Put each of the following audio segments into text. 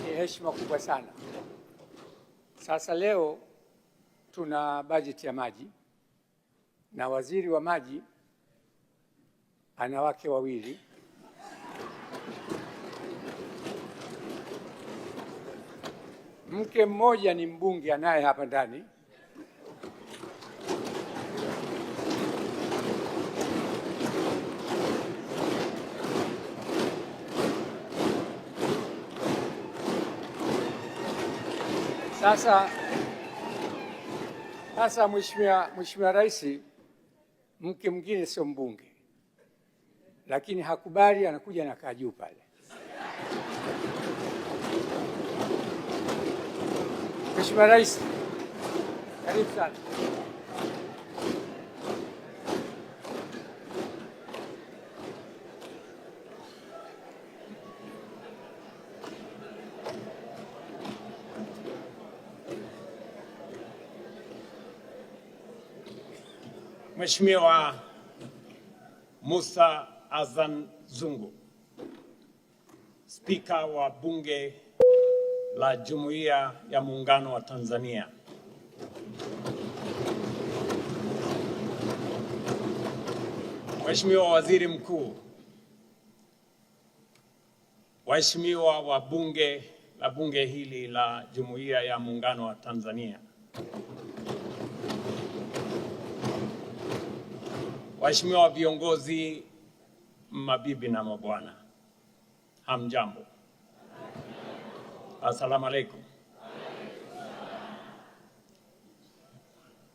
Ni heshima kubwa sana. Sasa leo tuna bajeti ya maji na waziri wa maji ana wake wawili. Mke mmoja ni mbunge anaye hapa ndani. Sasa Mheshimiwa Raisi, mke mwingine sio mbunge, lakini hakubali, anakuja na kaa juu pale. Mheshimiwa Raisi, karibu sana. Mheshimiwa Musa Azan Zungu, Spika wa Bunge la Jumuiya ya Muungano wa Tanzania. Mheshimiwa Waziri Mkuu, waheshimiwa wa bunge hili la Jumuiya ya Muungano wa Tanzania. Waheshimiwa viongozi, mabibi na mabwana, hamjambo. Asalamu alaykum.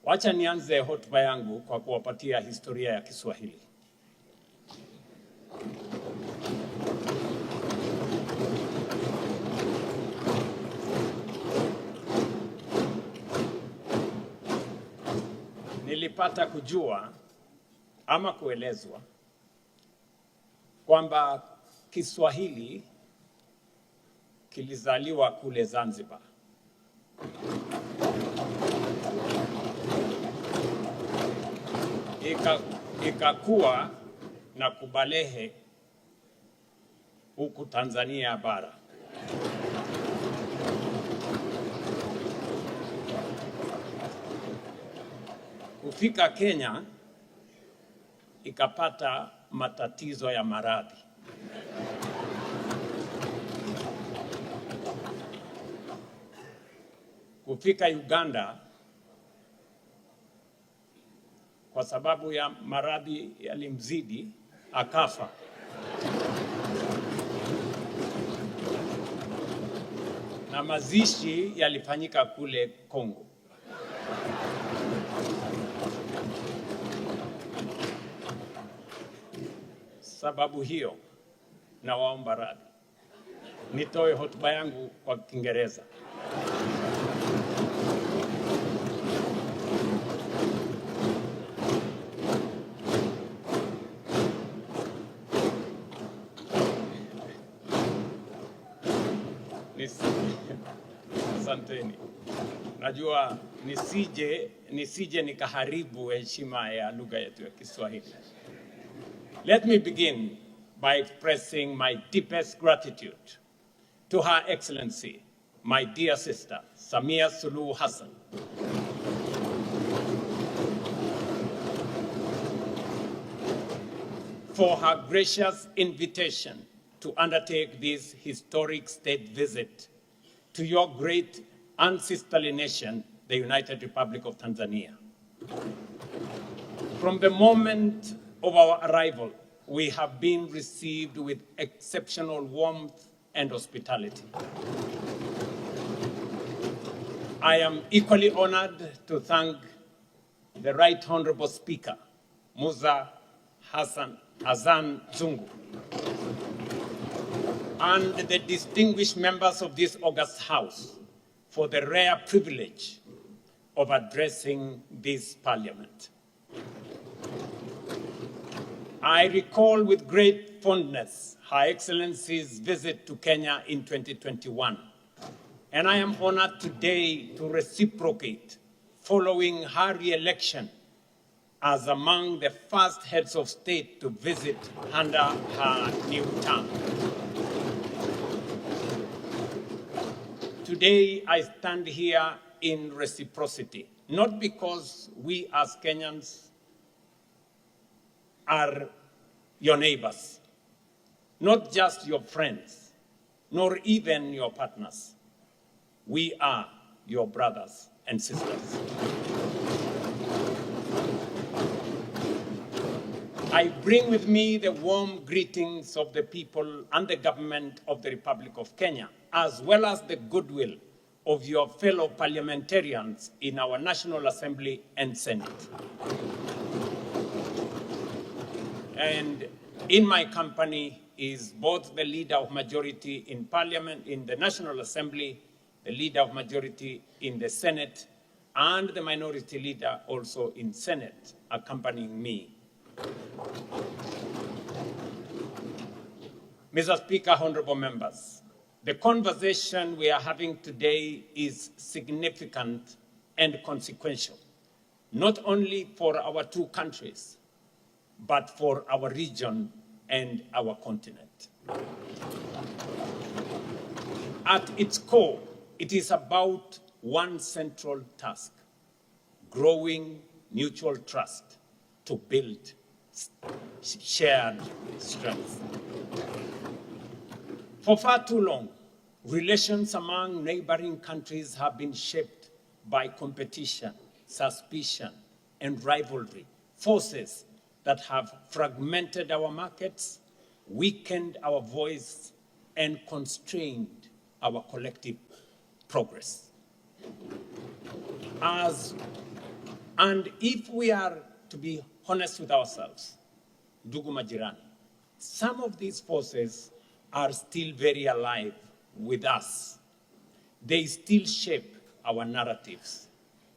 Wacha nianze hotuba yangu kwa kuwapatia historia ya Kiswahili. Nilipata kujua ama kuelezwa kwamba Kiswahili kilizaliwa kule Zanzibar. Ikakuwa na kubalehe huku Tanzania bara. Kufika Kenya ikapata matatizo ya maradhi. Kufika Uganda, kwa sababu ya maradhi yalimzidi, akafa. Na mazishi yalifanyika kule Kongo. Sababu hiyo, na waomba radhi, nitoe hotuba yangu kwa Kiingereza. Asanteni. Najua nisije nikaharibu heshima ya lugha yetu ya Kiswahili. Let me begin by expressing my deepest gratitude to Her Excellency, my dear sister, Samia Suluhu Hassan, for her gracious invitation to undertake this historic state visit to your great and sisterly nation, the United Republic of Tanzania. From the moment of our arrival, we have been received with exceptional warmth and hospitality. I am equally honored to thank the Right Honorable Speaker, Musa Azan Zungu, and the distinguished members of this august House for the rare privilege of addressing this Parliament. I recall with great fondness Her Excellency's visit to Kenya in 2021, and I am honored today to reciprocate following her re-election as among the first heads of state to visit under her new term. Today, I stand here in reciprocity, not because we as Kenyans are your neighbors, not just your friends, nor even your partners. We are your brothers and sisters. I bring with me the warm greetings of the people and the government of the Republic of Kenya, as well as the goodwill of your fellow parliamentarians in our National Assembly and Senate. And in my company is both the Leader of Majority in Parliament, in the National Assembly, the Leader of Majority in the Senate, and the Minority Leader also in Senate, accompanying me. Mr. Speaker, honorable members, the conversation we are having today is significant and consequential, not only for our two countries, but for our region and our continent. At its core, it is about one central task: growing mutual trust to build shared strength. For far too long, relations among neighboring countries have been shaped by competition, suspicion, and rivalry, forces that have fragmented our markets, weakened our voice, and constrained our collective progress. And if we are to be honest with ourselves, ndugu majirani, some of these forces are still very alive with us. They still shape our narratives.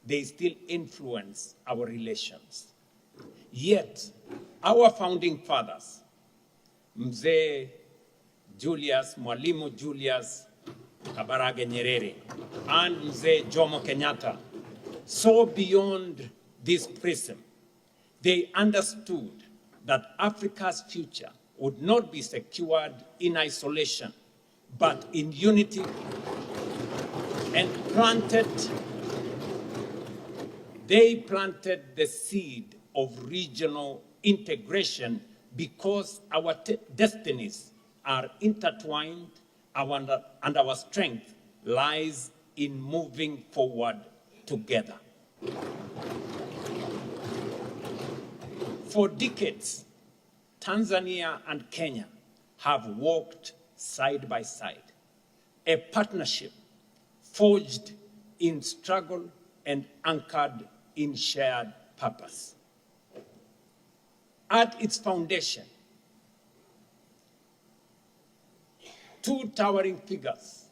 They still influence our relations. Yet, our founding fathers, Mzee Mwalimu Julius Kabarage Nyerere, and Mzee Jomo Kenyatta, saw beyond this prism. They understood that Africa's future would not be secured in isolation, but in unity, and they planted the seed of regional integration because our destinies are intertwined, and our strength lies in moving forward together. For decades, Tanzania and Kenya have walked side by side, a partnership forged in struggle and anchored in shared purpose. At its foundation, two towering figures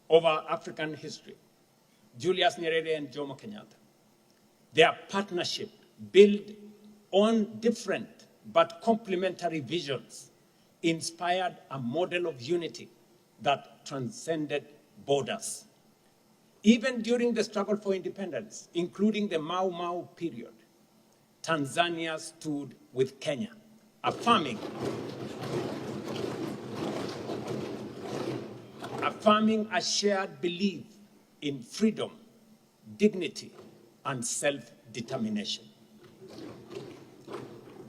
of our African history, Julius Nyerere and Jomo Kenyatta. Their partnership, built on different but complementary visions, inspired a model of unity that transcended borders. Even during the struggle for independence, including the Mau Mau period, Tanzania stood with Kenya, affirming a shared belief in freedom, dignity, and self-determination.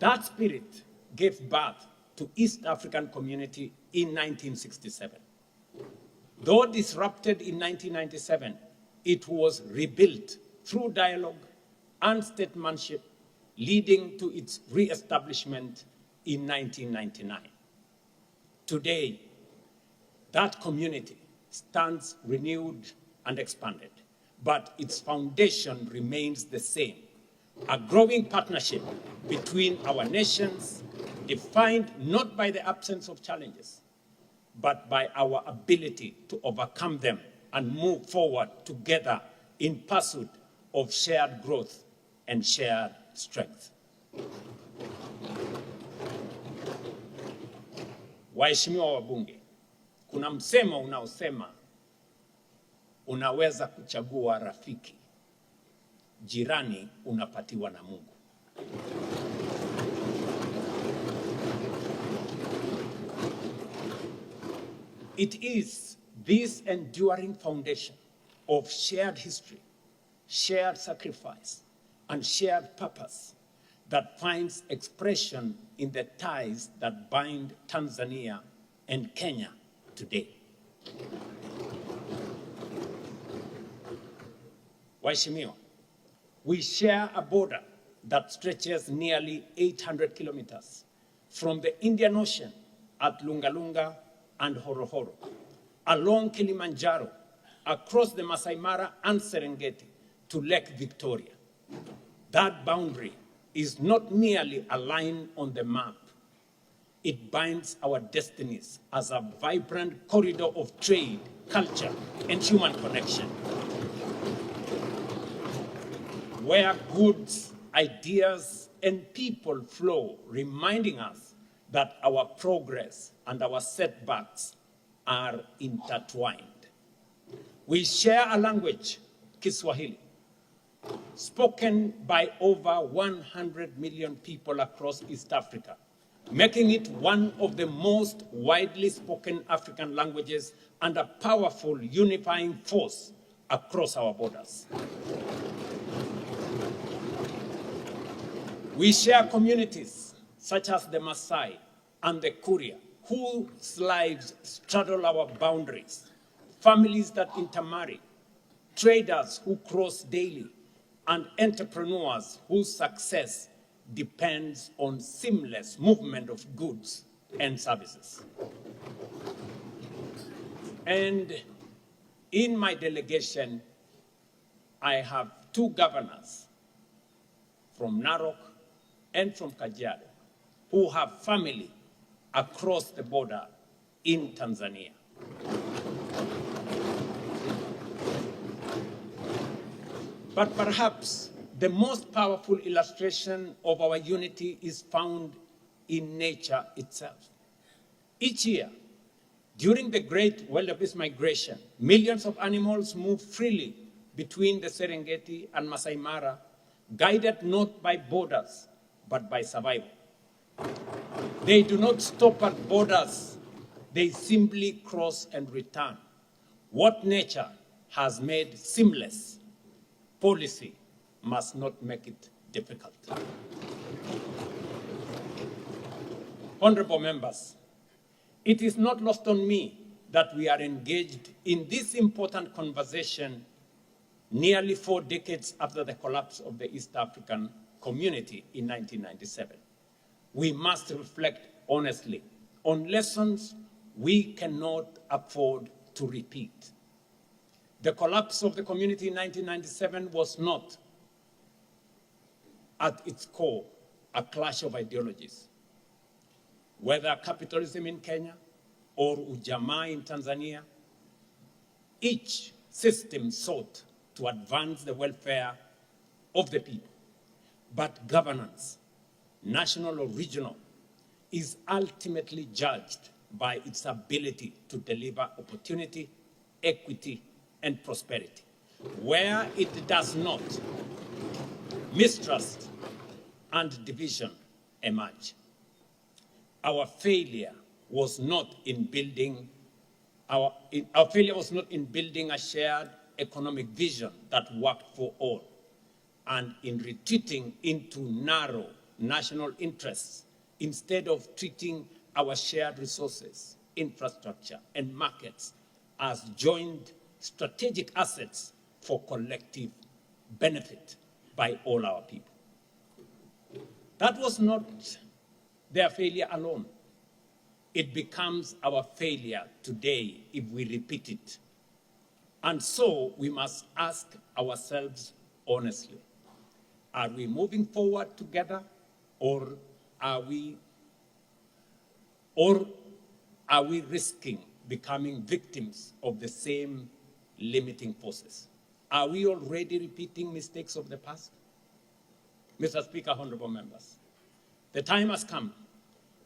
That spirit gave birth to East African Community in 1967. Though disrupted in 1997, it was rebuilt through dialogue and statesmanship, leading to its re-establishment in 1999. Today, that community stands renewed and expanded, but its foundation remains the same: a growing partnership between our nations, defined not by the absence of challenges, but by our ability to overcome them and move forward together in pursuit of shared growth and shared strength. Waheshimiwa wabunge, kuna msemo unaosema unaweza kuchagua rafiki, jirani unapatiwa na Mungu. It is this enduring foundation of shared history, shared sacrifice, and shared purpose that finds expression in the ties that bind Tanzania and Kenya today. Waheshimiwa, we share a border that stretches nearly 800 kilometers from the Indian Ocean at Lungalunga and Horohoro, along Kilimanjaro, across the Masai Mara and Serengeti to Lake Victoria. That boundary is not merely a line on the map. It binds our destinies as a vibrant corridor of trade, culture, and human connection, where goods, ideas, and people flow, reminding us that our progress and our setbacks are intertwined. We share a language, Kiswahili, spoken by over 100 million people across East Africa, making it one of the most widely spoken African languages and a powerful unifying force across our borders. We share communities such as the Maasai and the Kuria, whose lives straddle our boundaries, families that intermarry, traders who cross daily, and entrepreneurs whose success depends on seamless movement of goods and services. And in my delegation, I have two governors from Narok and from Kajiado who have family across the border in Tanzania. But perhaps the most powerful illustration of our unity is found in nature itself. Each year, during the Great Wildebeest Migration, millions of animals move freely between the Serengeti and Masai Mara, guided not by borders, but by survival. They do not stop at borders. They simply cross and return. What nature has made seamless, policy must not make it difficult. Honorable members, it is not lost on me that we are engaged in this important conversation nearly 4 decades after the collapse of the East African community in 1997. We must reflect honestly on lessons we cannot afford to repeat. The collapse of the community in 1997 was not, at its core, a clash of ideologies. Whether capitalism in Kenya or ujamaa in Tanzania, each system sought to advance the welfare of the people. But governance, national or regional, is ultimately judged by its ability to deliver opportunity, equity, and prosperity. Where it does not, mistrust and division emerge. Our failure was not in building a shared economic vision that worked for all, and in retreating into narrow national interests instead of treating our shared resources, infrastructure, and markets as joint strategic assets for collective benefit by all our people. That was not their failure alone. It becomes our failure today if we repeat it. And so we must ask ourselves honestly, are we moving forward together, or are we risking becoming victims of the same limiting forces? Are we already repeating mistakes of the past? Mr. Speaker, honorable members, the time has come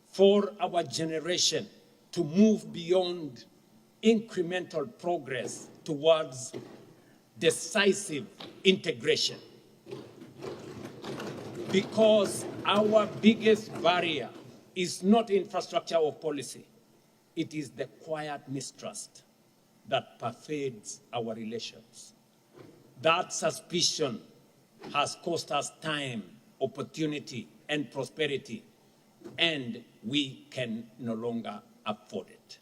for our generation to move beyond incremental progress towards decisive integration. Because our biggest barrier is not infrastructure or policy, it is the quiet mistrust that pervades our relations. That suspicion has cost us time, opportunity, and prosperity, and we can no longer afford it.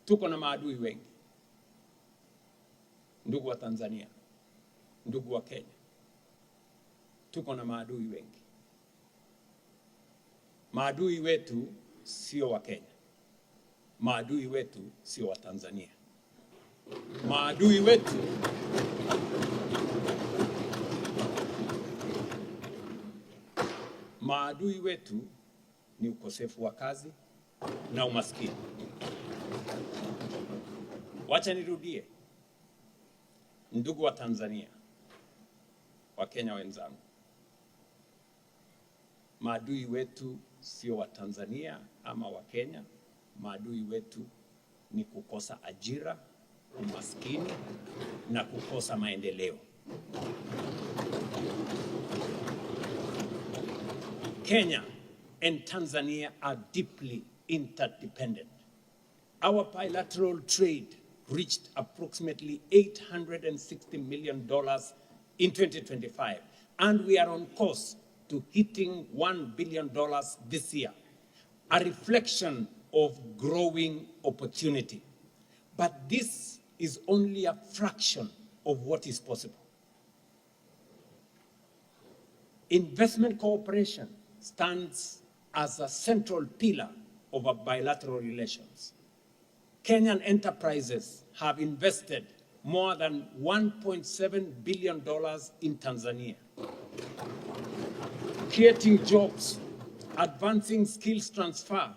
Tuko na maadui wengi, ndugu wa Tanzania, ndugu wa Kenya. Tuko na maadui wengi. Maadui wetu sio wa Kenya. Maadui wetu sio wa Tanzania. Maadui wetu ni ukosefu wa kazi na umaskini. Wacha nirudie. Ndugu wa Tanzania, wa Kenya wenzangu, maadui wetu sio wa Tanzania ama wa Kenya. Maadui wetu ni kukosa ajira, umaskini na kukosa maendeleo. Kenya and Tanzania are deeply interdependent. Our bilateral trade reached approximately $860 million in 2025, and we are on course to hitting $1 billion this year, a reflection of growing opportunity. But this is only a fraction of what is possible. Investment cooperation stands as a central pillar of our bilateral relations. Kenyan enterprises have invested more than $1.7 billion in Tanzania, creating jobs, advancing skills transfer,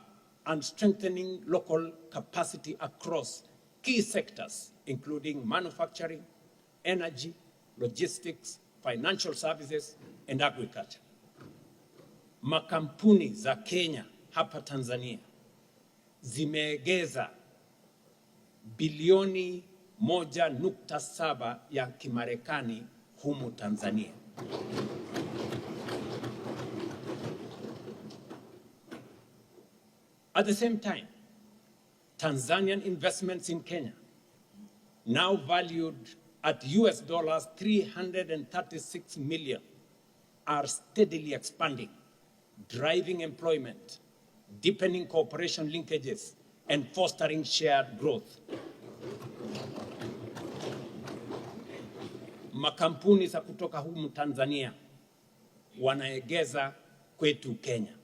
and strengthening local capacity across key sectors, including manufacturing, energy, logistics, financial services, and agriculture. Makampuni za Kenya hapa Tanzania zimeegeza bilioni 1.7 ya Kimarekani humu Tanzania. At the same time, Tanzanian investments in Kenya, now valued at US dollars 336 million, are steadily expanding, driving employment, deepening cooperation linkages, and fostering shared growth. Makampuni za kutoka humu Tanzania wanaegeza kwetu Kenya.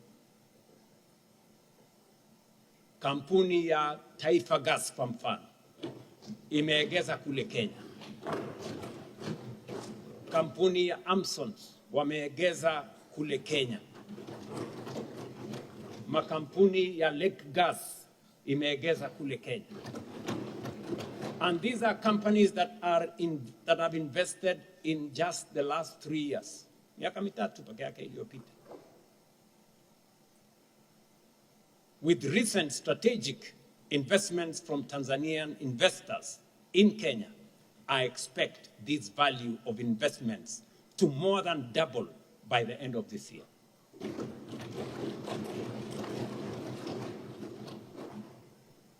Kampuni ya Taifa Gas kwa mfano imeegeza kule Kenya. Kampuni ya Amsons wameegeza kule Kenya. Makampuni ya Lake Gas imeegeza kule Kenya. And these are companies that have invested in just the last 3 years. Miaka mitatu peke yake iliyopita. With recent strategic investments from Tanzanian investors in Kenya, I expect this value of investments to more than double by the end of this year.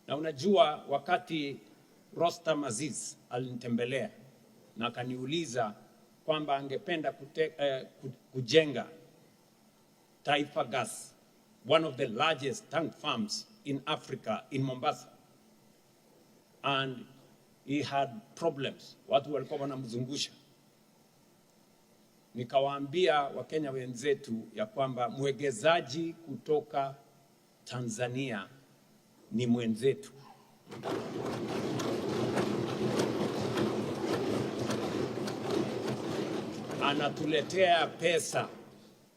Na unajua wakati Rostam Aziz alinitembelea na akaniuliza kwamba angependa kujenga Taifa Gas, one of the largest tank farms in Africa, in Mombasa. And he had problems. Watu walikuwa wanamzungusha. Nikawaambia Wakenya wenzetu ya kwamba mwegezaji kutoka Tanzania ni mwenzetu. Anatuletea pesa,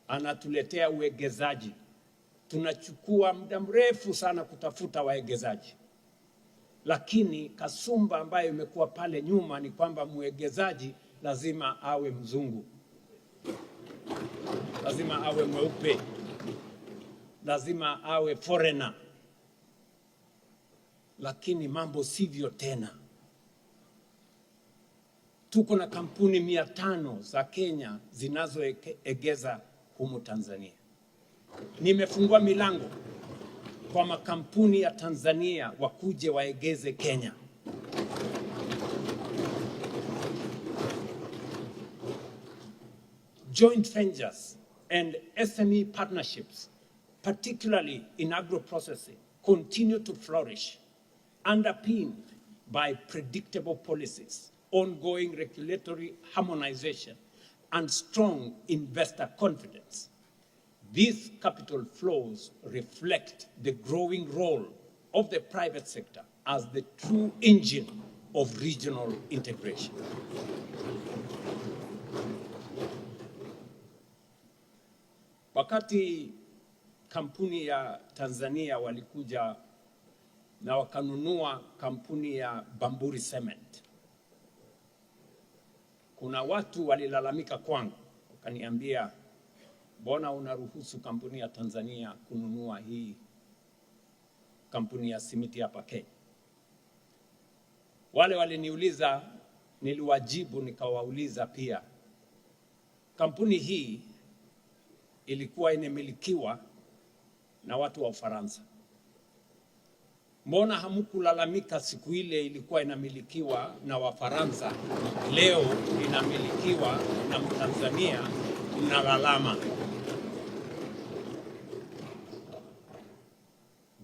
anatuletea uwegezaji. Tunachukua muda mrefu sana kutafuta waegezaji. Lakini kasumba ambayo imekuwa pale nyuma ni kwamba mwegezaji lazima awe mzungu. Lazima awe mweupe. Lazima awe foreigner. Lakini mambo sivyo tena. Tuko na kampuni 500 za Kenya zinazoegeza humu Tanzania. nimefungua milango kwa makampuni ya Tanzania wakuje waegeze Kenya. Joint ventures and SME partnerships, particularly in agro-processing, continue to flourish, underpinned by predictable policies, ongoing regulatory harmonization, and strong investor confidence. These capital flows reflect the growing role of the private sector as the true engine of regional integration. Wakati kampuni ya Tanzania walikuja na wakanunua kampuni ya Bamburi Cement, kuna watu walilalamika kwangu, wakaniambia, mbona unaruhusu kampuni ya Tanzania kununua hii kampuni ya simiti hapa Kenya? Wale waliniuliza, niliwajibu nikawauliza pia, kampuni hii ilikuwa inamilikiwa na watu wa Ufaransa. Mbona hamkulalamika siku ile ilikuwa inamilikiwa na Wafaransa, leo inamilikiwa na Mtanzania, mnalalama?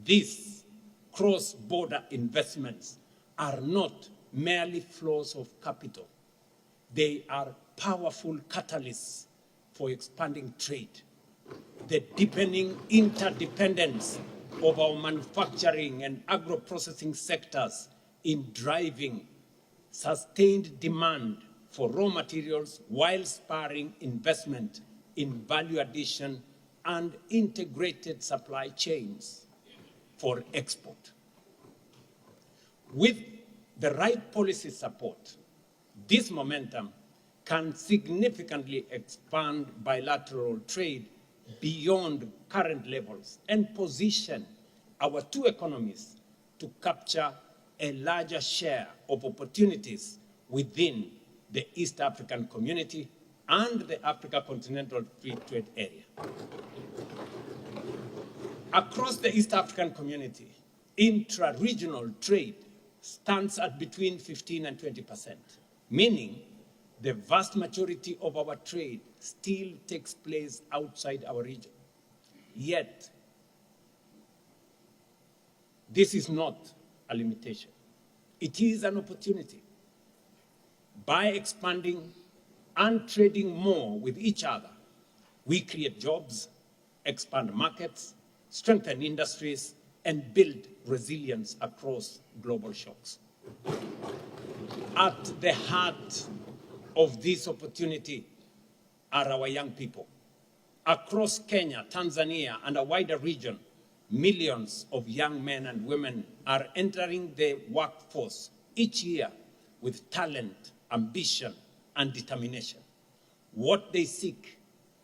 These cross-border investments are not merely flows of capital. They are powerful catalysts for expanding trade, the deepening interdependence of our manufacturing and agro-processing sectors in driving sustained demand for raw materials while spurring investment in value addition and integrated supply chains for export. With the right policy support, this momentum can significantly expand bilateral trade beyond current levels and position our two economies to capture a larger share of opportunities within the East African community and the Africa Continental Free Trade Area. Across the East African community, intra-regional trade stands at between 15 and 20%, meaning the vast majority of our trade still takes place outside our region. Yet, this is not a limitation. It is an opportunity. By expanding and trading more with each other, we create jobs, expand markets, strengthen industries, and build resilience across global shocks. At the heart of this opportunity are our young people. Across Kenya, Tanzania, and a wider region, millions of young men and women are entering the workforce each year with talent, ambition, and determination. What they seek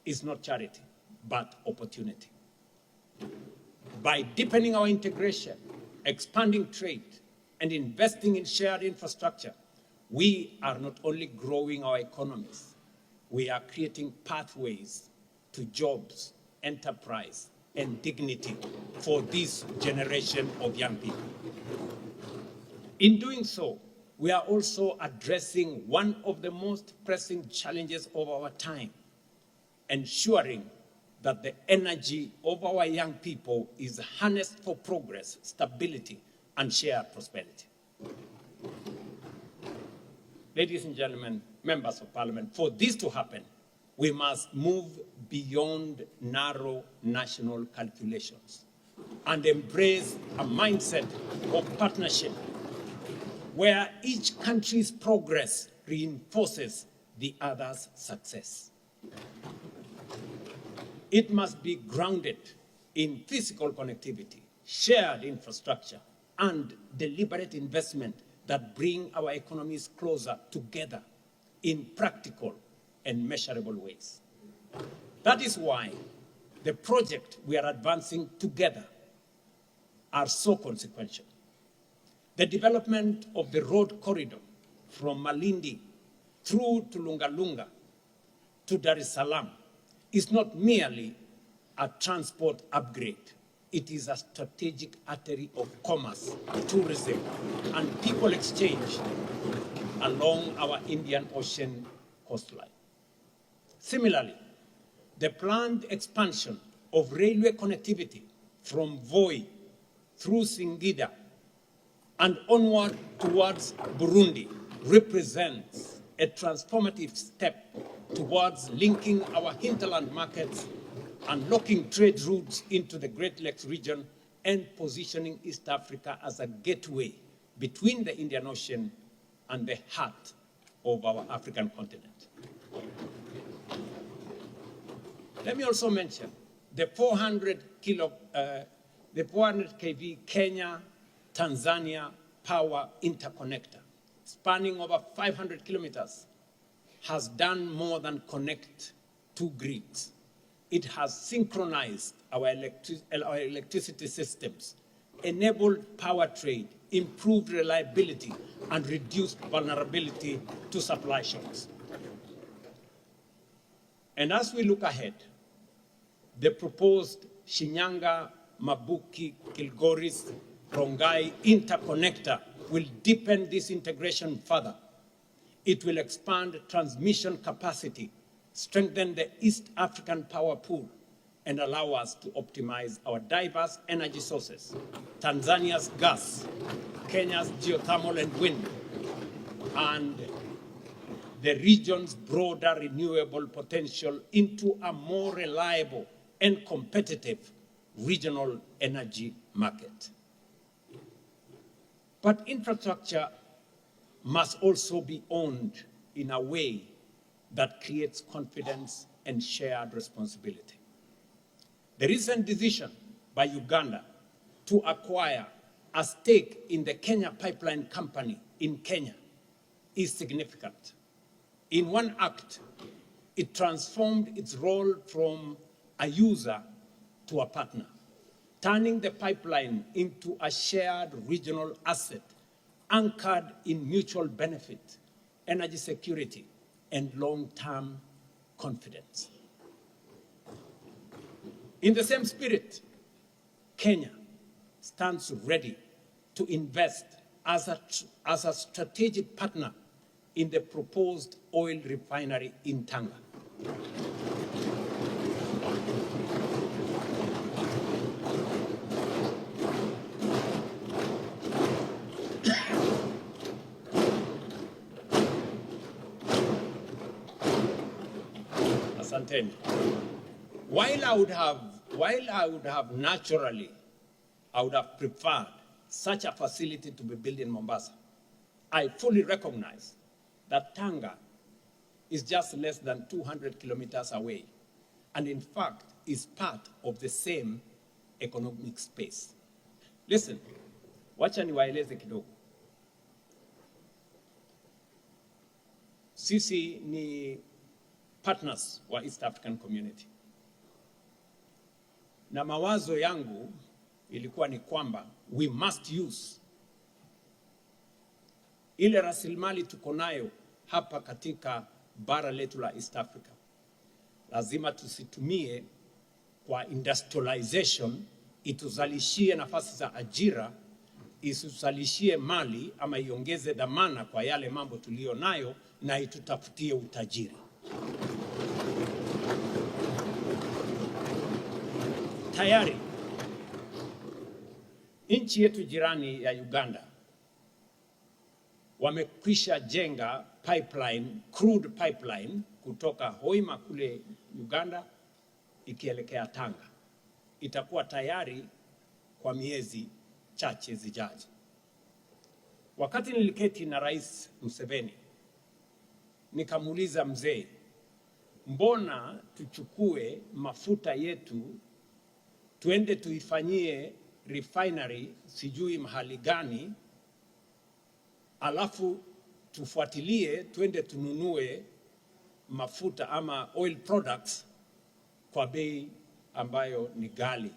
is not charity, but opportunity. By deepening our integration, expanding trade, and investing in shared infrastructure, we are not only growing our economies, we are creating pathways to jobs, enterprise, and dignity for this generation of young people. In doing so, we are also addressing one of the most pressing challenges of our time, ensuring that the energy of our young people is harnessed for progress, stability, and shared prosperity. Ladies and gentlemen, members of parliament, for this to happen, we must move beyond narrow national calculations and embrace a mindset of partnership where each country's progress reinforces the other's success. It must be grounded in physical connectivity, shared infrastructure, and deliberate investment that bring our economies closer together in practical and measurable ways. That is why the project we are advancing together are so consequential. The development of the road corridor from Malindi through to Lunga Lunga to Dar es Salaam is not merely a transport upgrade. It is a strategic artery of commerce, tourism, and people exchange along our Indian Ocean coastline. Similarly, the planned expansion of railway connectivity from Voi through Singida and onward towards Burundi represents a transformative step towards linking our hinterland markets, unlocking trade routes into the Great Lakes region, and positioning East Africa as a gateway between the Indian Ocean and the heart of our African continent. Let me also mention the 400 kV Kenya, Tanzania power interconnector, spanning over 500 kilometers, has done more than connect two grids. It has synchronized our electricity systems, enabled power trade, improved reliability, and reduced vulnerability to supply shocks. And as we look ahead, the proposed Shinyanga, Mabuki, Kilgoris, Rongai interconnector will deepen this integration further. It will expand transmission capacity, strengthen the East African power pool, and allow us to optimize our diverse energy sources, Tanzania's gas, Kenya's geothermal and wind, and the region's broader renewable potential into a more reliable and competitive regional energy market. But infrastructure must also be owned in a way that creates confidence and shared responsibility. The recent decision by Uganda to acquire a stake in the Kenya Pipeline Company in Kenya is significant. In one act, it transformed its role from a user to a partner, turning the pipeline into a shared regional asset anchored in mutual benefit, energy security, and long-term confidence. In the same spirit, Kenya stands ready to invest as a strategic partner in the proposed oil refinery in Tanga. Asanteni. While I would have naturally, I would have preferred such a facility to be built in Mombasa, I fully recognize that Tanga is just less than 200 kilometers away, and in fact is part of the same economic space. Listen, wacha niwaeleze kidogo. Sisi ni partners wa East African Community. Na mawazo yangu ilikuwa ni kwamba we must use ile rasilimali tuko nayo hapa katika bara letu la East Africa. Lazima tusitumie kwa industrialization, ituzalishie nafasi za ajira, isuzalishie mali ama iongeze dhamana kwa yale mambo tulio nayo na itutafutie utajiri. Tayari nchi yetu jirani ya Uganda wamekwisha jenga pipeline, crude pipeline kutoka Hoima kule Uganda ikielekea Tanga. Itakuwa tayari kwa miezi chache zijazo. Wakati niliketi na Rais Museveni, nikamuuliza mzee, mbona tuchukue mafuta yetu tuende tuifanyie refinery sijui mahali gani, alafu tufuatilie tuende tununue mafuta ama oil products kwa bei ambayo ni ghali?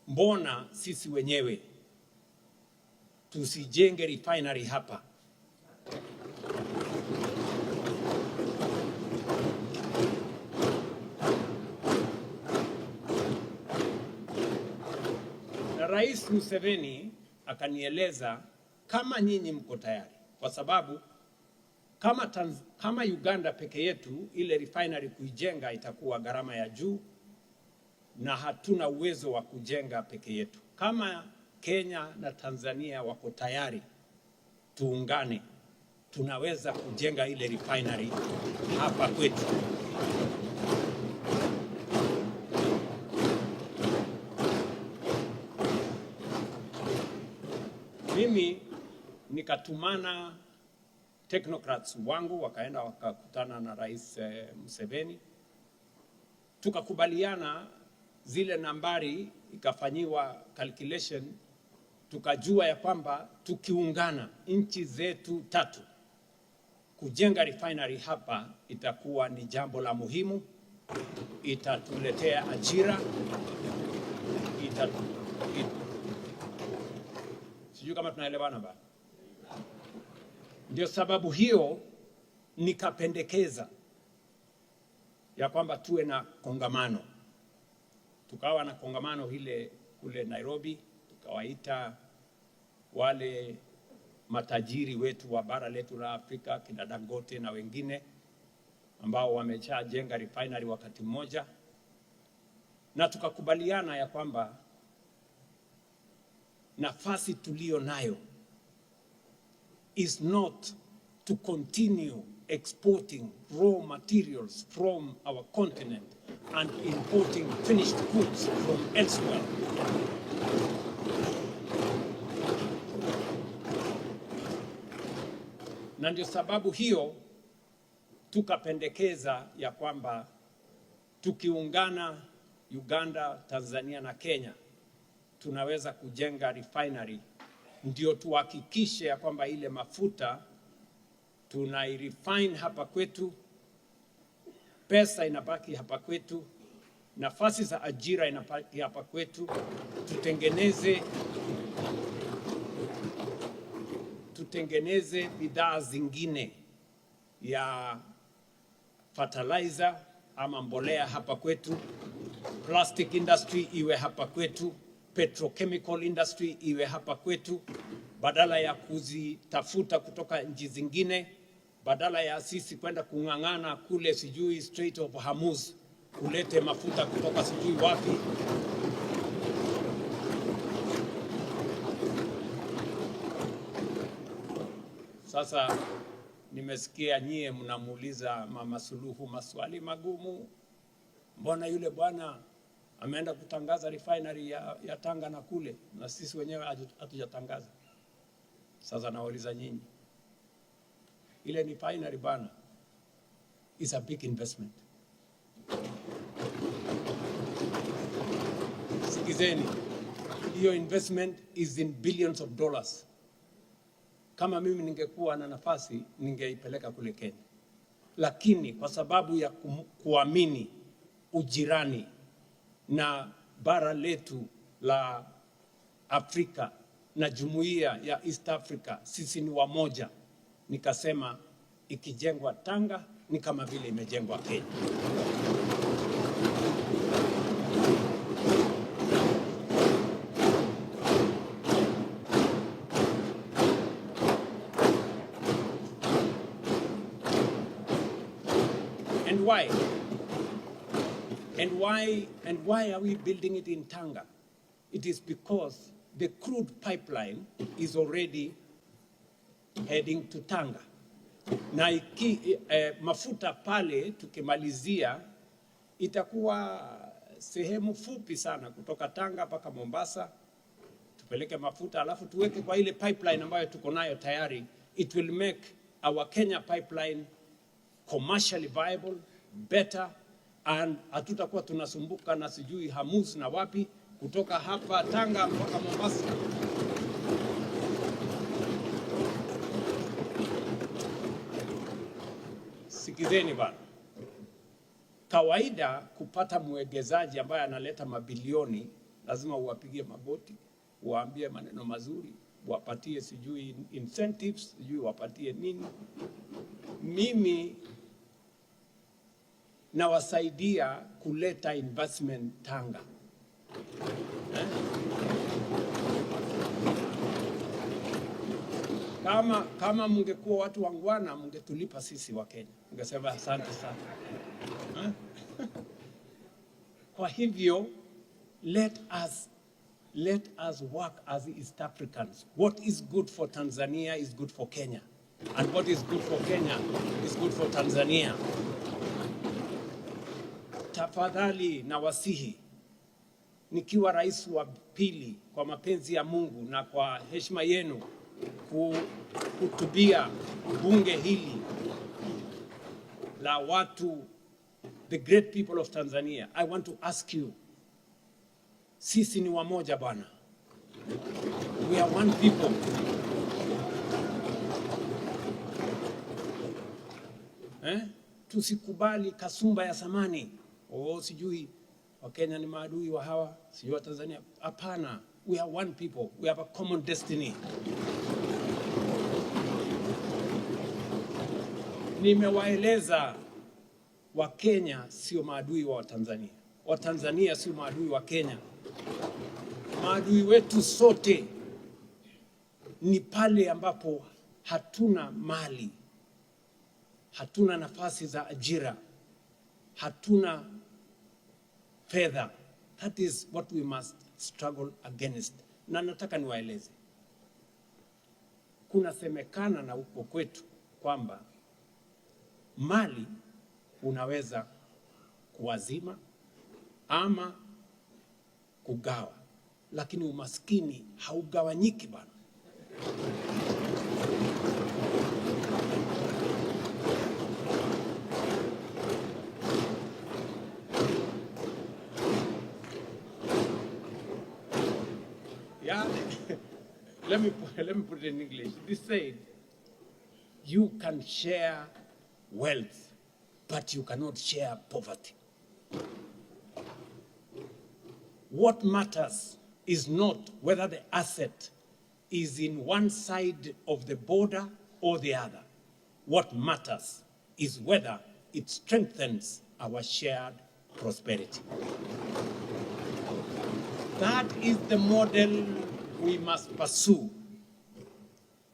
Mbona sisi wenyewe tusijenge refinery hapa? Rais Museveni akanieleza kama nyinyi mko tayari, kwa sababu kama Uganda peke yetu ile refinery kuijenga itakuwa gharama ya juu na hatuna uwezo wa kujenga peke yetu. Kama Kenya na Tanzania wako tayari, tuungane, tunaweza kujenga ile refinery hapa kwetu. Mimi nikatumana technocrats wangu wakaenda wakakutana na Rais Museveni, tukakubaliana zile nambari, ikafanyiwa calculation, tukajua ya kwamba tukiungana nchi zetu tatu kujenga refinery hapa itakuwa ni jambo la muhimu, itatuletea ajira, sijui kama tunaelewana ba. Ndio sababu hiyo nikapendekeza ya kwamba tuwe na kongamano. Tukawa na kongamano hile kule Nairobi, tukawaita wale matajiri wetu wa bara letu la Afrika, kina Dangote na wengine ambao wameshajenga refinery wakati mmoja, na tukakubaliana ya kwamba nafasi tulio nayo is not to continue exporting raw materials from our continent and importing finished goods from elsewhere. Na ndio sababu hiyo tukapendekeza ya kwamba tukiungana Uganda, Tanzania na Kenya tunaweza kujenga refinery, ndio tuhakikishe ya kwamba ile mafuta tunairefine hapa kwetu, pesa inabaki hapa kwetu, nafasi za ajira inabaki hapa kwetu, tutengeneze bidhaa zingine ya fertilizer ama mbolea hapa kwetu, plastic industry iwe hapa kwetu, petrochemical industry iwe hapa kwetu, badala ya kuzitafuta kutoka nchi zingine, badala ya sisi kwenda kung'ang'ana kule sijui Strait of Hormuz kulete mafuta kutoka sijui wapi. Sasa nimesikia nyie mnamuuliza Mama Suluhu maswali magumu. Mbona yule bwana ameenda kutangaza refinery ya Tanga na kule, na sisi wenyewe hatujatangaza? Sasa nauliza nyinyi, ile refinery bana is a big investment. Sikizeni, hiyo investment is in billions of dollars. Kama mimi ningekuwa na nafasi ningeipeleka kule Kenya, lakini kwa sababu ya kuamini ujirani na bara letu la Afrika na jumuiya ya East Africa, sisi ni wamoja, nikasema ikijengwa Tanga ni kama vile imejengwa Kenya. And why? And why are we building it in Tanga? It is because the crude pipeline is already heading to Tanga. Na mafuta pale tukimalizia itakuwa sehemu fupi sana kutoka Tanga mpaka Mombasa. Tupeleke mafuta alafu tuweke kwa ile pipeline ambayo tuko nayo tayari. It will make our Kenya pipeline commercially viable, better, and hatutakuwa tunasumbuka na sijui Hormuz na wapi kutoka hapa Tanga mpaka Mombasa. Sikizeni bana, kawaida kupata mwegezaji ambaye analeta mabilioni lazima uwapigie magoti, uwaambie maneno mazuri, wapatie sijui incentives, sijui wapatie nini. Mimi nawasaidia kuleta investment Tanga. kama mungekuwa watu wangwana, mungetulipa sisi wa Kenya. Mungesema asante sana. Kwa hivyo, let us work as East Africans. What is good for Tanzania is good for Kenya. And what is good for Kenya is good for Tanzania. Tafadhali na wasihi, nikiwa rais wa pili, kwa mapenzi ya Mungu na kwa heshima yenu, kuhutubia bunge hili la watu, the great people of Tanzania, I want to ask you, sisi ni wamoja bwana. We are one people. Tusikubali kasumba ya samani. Sijui Wakenya ni maadui wa hawa, sijui wa Tanzania. Hapana, we are one people. We have a common destiny. Nimewaeleza Wakenya sio maadui wa Tanzania. Watanzania sio maadui wa Kenya. Maadui wetu sote ni pale ambapo hatuna mali, hatuna nafasi za ajira, hatuna fedha. That is what we must struggle against. Na nataka niwaeleze, kuna semekana na huko kwetu kwamba mali unaweza kuwazima ama kugawa, lakini umaskini haugawanyiki bana. Yeah, let me put it in English. This said, you can share wealth, but you cannot share poverty. What matters is not whether the asset is in one side of the border or the other. What matters is whether it strengthens our shared prosperity. That is the model we must pursue.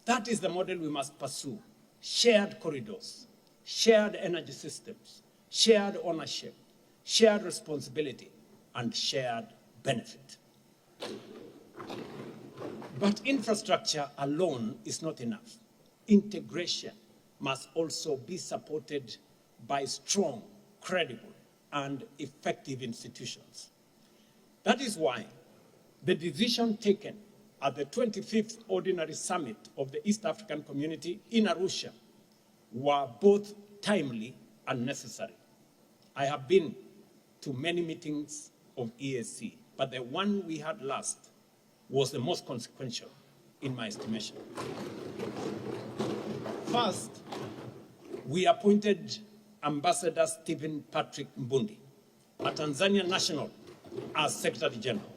That is the model we must pursue. Shared corridors, shared energy systems, shared ownership, shared responsibility, and shared benefit. But infrastructure alone is not enough. Integration must also be supported by strong, credible, and effective institutions. That is why the decision taken at the 25th Ordinary Summit of the East African Community in Arusha were both timely and necessary. I have been to many meetings of EAC, but the one we had last was the most consequential in my estimation. First, we appointed Ambassador Stephen Patrick Mbundi, a Tanzanian national, as Secretary General.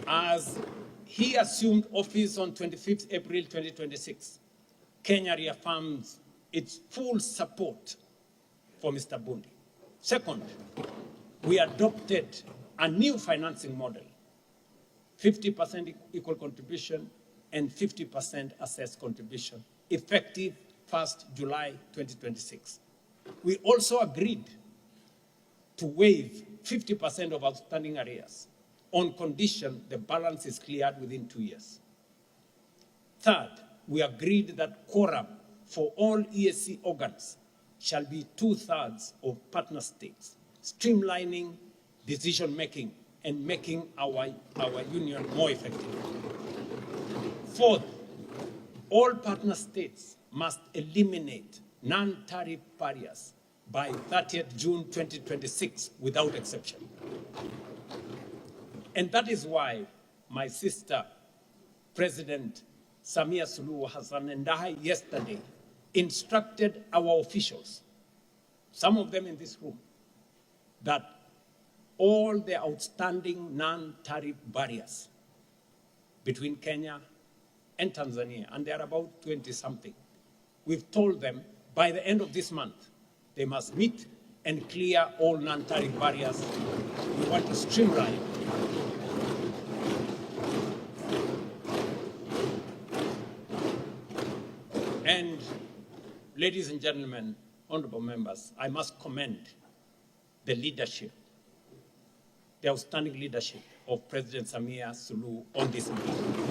As he assumed office on 25th April 2026, Kenya reaffirms its full support for Mr. Mbundi. Second, we adopted a new financing model, 50% equal contribution and 50% assessed contribution, effective 1st July 2026. We also agreed to waive 50% of outstanding arrears on condition the balance is cleared within 2 years. Third, we agreed that quorum for all EAC organs shall be 2/3 of partner states, streamlining decision-making and making our union more effective. Fourth, all partner states must eliminate non-tariff barriers by 30th June 2026 without exception. And that is why my sister, President Samia Suluhu Hassan, and I yesterday instructed our officials, some of them in this room, that all the outstanding non-tariff barriers between Kenya and Tanzania, and there are about 20-something, we've told them by the end of this month, they must meet and clear all non-tariff barriers. We want to streamline. And ladies and gentlemen, honorable members, I must commend the leadership, the outstanding leadership of President Samia Suluhu on this meeting.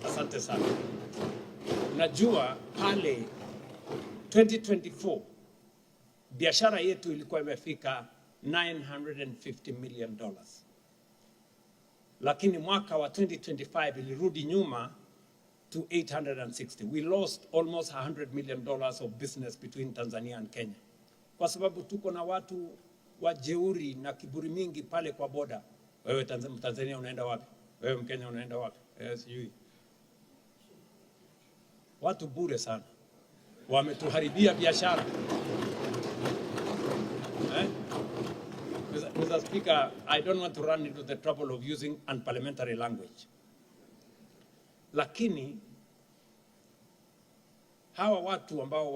Asante sana. Najua pale 2024 biashara yetu ilikuwa imefika $950 million. Lakini mwaka wa 2025 ilirudi nyuma to 860. We lost almost $100 million of business between Tanzania and Kenya. Kwa sababu tuko na watu wajeuri na kiburi mingi pale kwa boda. Wewe Tanzania unaenda wapi? Wewe Mkenya unaenda wapi? Sijui. Watu bure sana. Wametuharibia biashara. Mr. Speaker, I don't want to run into the trouble of using unparliamentary language. Lakini hawa watu ambao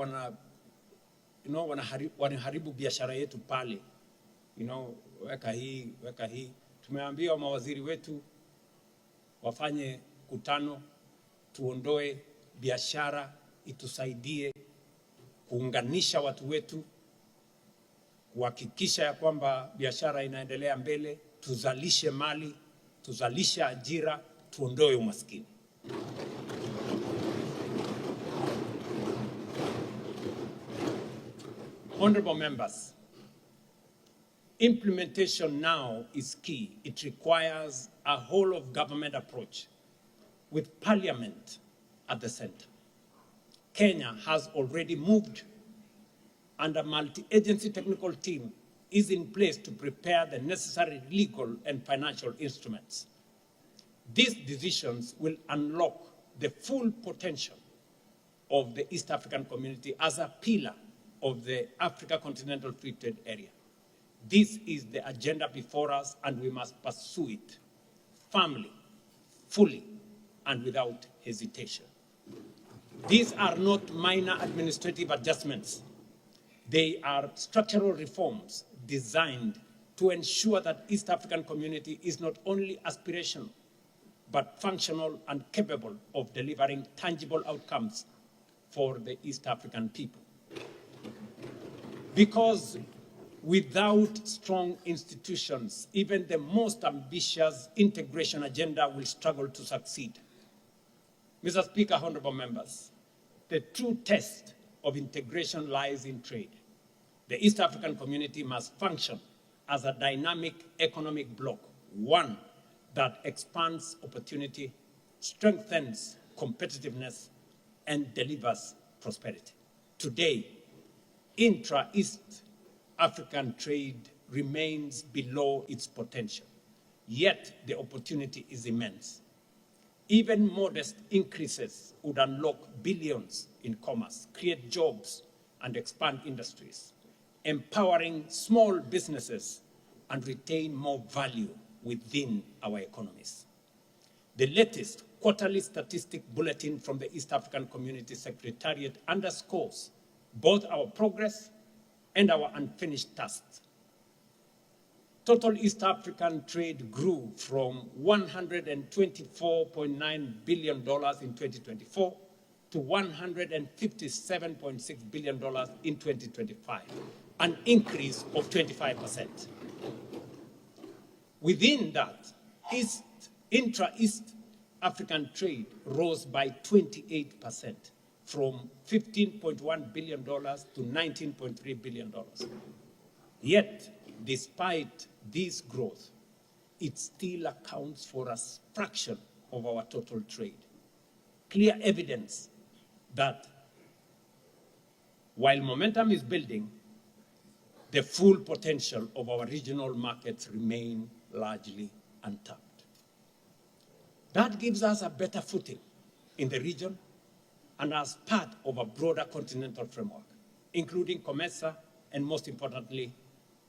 wanaharibu biashara yetu pale, weka hii. Tumeambia mawaziri wetu wafanye kutano, tuondoe biashara, itusaidie kuunganisha watu wetu, kuhakikisha ya kwamba biashara inaendelea mbele, tuzalishe mali, tuzalishe ajira, tuondoe umaskini. Honorable members, implementation now is key. It requires a whole of government approach with Parliament at the center. Kenya has already moved, and a multi-agency technical team is in place to prepare the necessary legal and financial instruments. These decisions will unlock the full potential of the East African community as a pillar of the Africa Continental Free Trade Area. This is the agenda before us, and we must pursue it firmly, fully, and without hesitation. These are not minor administrative adjustments. They are structural reforms designed to ensure that East African community is not only aspirational, but functional and capable of delivering tangible outcomes for the East African people. Because without strong institutions, even the most ambitious integration agenda will struggle to succeed. Mr. Speaker, honorable members, the true test of integration lies in trade. The East African community must function as a dynamic economic bloc, one that expands opportunity, strengthens competitiveness, and delivers prosperity. Today, intra-East African trade remains below its potential, yet the opportunity is immense. Even modest increases would unlock billions in commerce, create jobs, and expand industries, empowering small businesses and retain more value within our economies. The latest quarterly statistic bulletin from the East African Community Secretariat underscores both our progress and our unfinished tasks. Total East African trade grew from $124.9 billion in 2024 to $157.6 billion in 2025, an increase of 25%. Within that, intra-East African trade rose by 28%, from $15.1 billion to $19.3 billion. Yet, despite this growth, it still accounts for a fraction of our total trade. Clear evidence that while momentum is building, the full potential of our regional markets remain largely untapped. That gives us a better footing in the region and as part of a broader continental framework, including COMESA and, most importantly